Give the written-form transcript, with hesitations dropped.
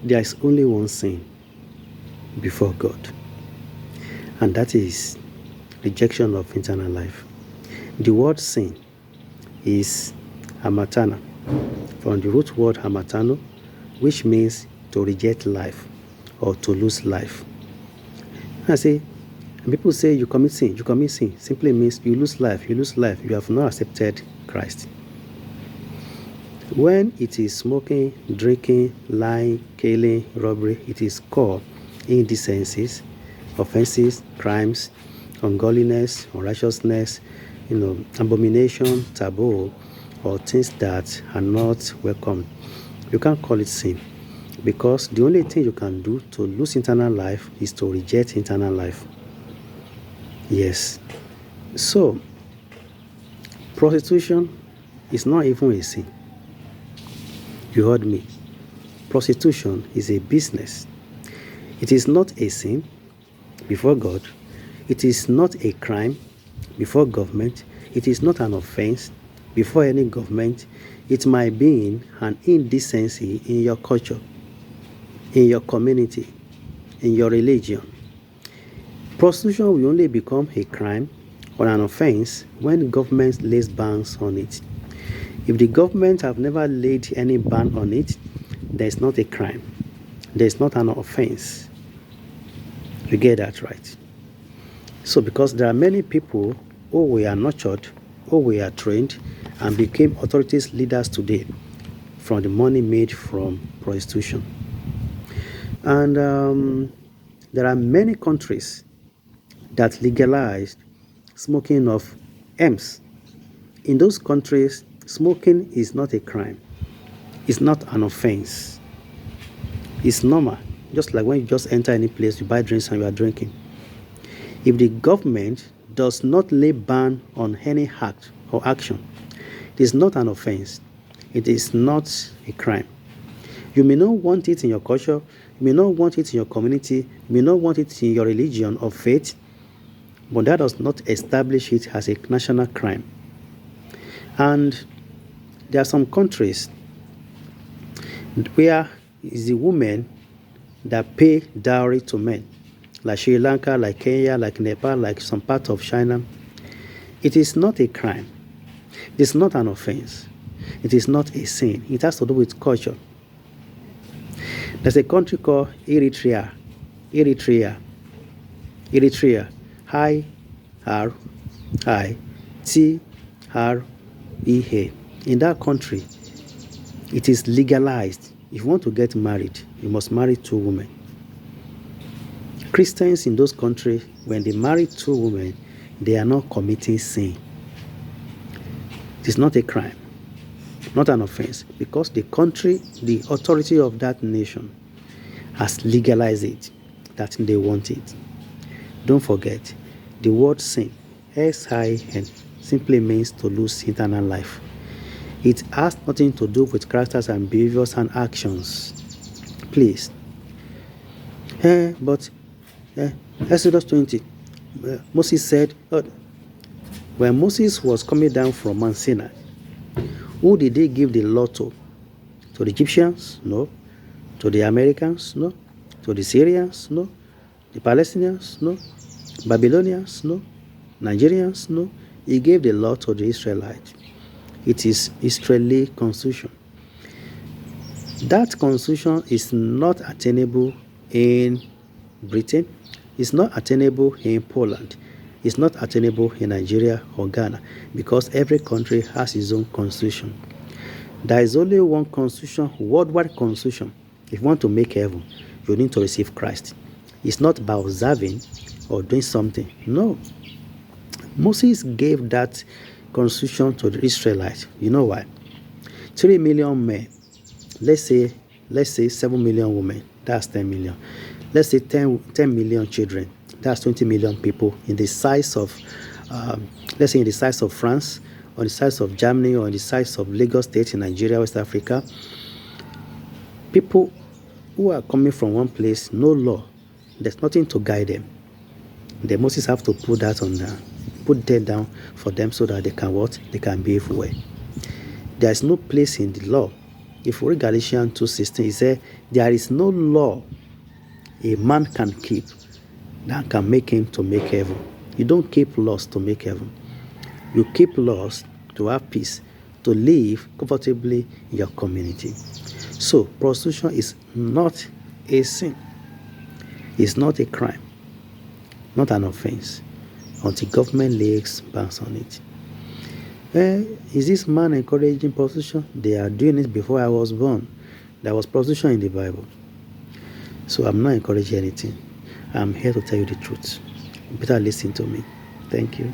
There is only one sin before God, and that is rejection of eternal life. The word sin is hamatana, from the root word hamatano, which means to reject life or to lose life. I say, and people say you commit sin, you commit sin, simply means you lose life, you have not accepted Christ. When it is smoking, drinking, lying, killing, robbery, it is called indecencies, offenses, crimes, ungodliness, unrighteousness, abomination, taboo, or things that are not welcome. You can't call it sin, because the only thing you can do to lose eternal life is to reject eternal life. Yes. So, prostitution is not even a sin. You heard me. Prostitution is a business. It is not a sin before God. It is not a crime before government. It is not an offense before any government. It might be an indecency in your culture, in your community, in your religion. Prostitution will only become a crime or an offense when government lays bans on it. If the government have never laid any ban on it, there is not a crime. There is not an offense. You get that right? So because there are many people who were nurtured, who were trained, and became authorities leaders today from the money made from prostitution. And there are many countries that legalized smoking of hemps. In those countries, smoking is not a crime. It's not an offense. It's normal. Just like when you just enter any place, you buy drinks and you are drinking. If the government does not lay ban on any act or action, it is not an offense. It is not a crime. You may not want it in your culture, you may not want it in your community, you may not want it in your religion or faith, but that does not establish it as a national crime. And there are some countries where it's the women that pay dowry to men, like Sri Lanka, like Kenya, like Nepal, like some part of China. It is not a crime. It is not an offense. It is not a sin. It has to do with culture. There's a country called Eritrea. Eritrea. In that country, it is legalized. If you want to get married, you must marry two women. Christians in those countries, when they marry two women, they are not committing sin. It is not a crime, not an offense, because the country, the authority of that nation has legalized it, that they want it. Don't forget, the word sin, S-I-N, simply means to lose eternal life. It has nothing to do with characters and behaviors and actions. Please. Exodus 20, Moses said, when Moses was coming down from Mount Sinai, who did they give the law to? To the Egyptians? No. To the Americans? No. To the Syrians? No. The Palestinians? No. Babylonians? No. Nigerians? No. He gave the law to the Israelites. It is Israeli constitution. That constitution is not attainable in Britain. It's not attainable in Poland. It's not attainable in Nigeria or Ghana, because every country has its own constitution. There is only one constitution, worldwide constitution. If you want to make heaven, you need to receive Christ. It's not by observing or doing something. No. Moses gave that constitution to the Israelites. You know why? 3 million men. Let's say 7 million women. That's 10 million. Let's say 10 million children. That's 20 million people in the size of, let's say in the size of France, or the size of Germany, or in the size of Lagos State in Nigeria, West Africa. People who are coming from one place, no law. There's nothing to guide them. The Moses have to put that down for them so that they can what? They can behave well. There is no place in the law If we read Galatians 2:16, it says, there is no law a man can keep that can make him to make heaven. You don't keep laws to make heaven. You keep laws to have peace, to live comfortably in your community. So prostitution is not a sin. It's not a crime, not an offense, until government lays bans on it. Is this man encouraging prostitution? They are doing it before I was born. There was prostitution in the Bible. So I'm not encouraging anything. I'm here to tell you the truth. You better listen to me. Thank you.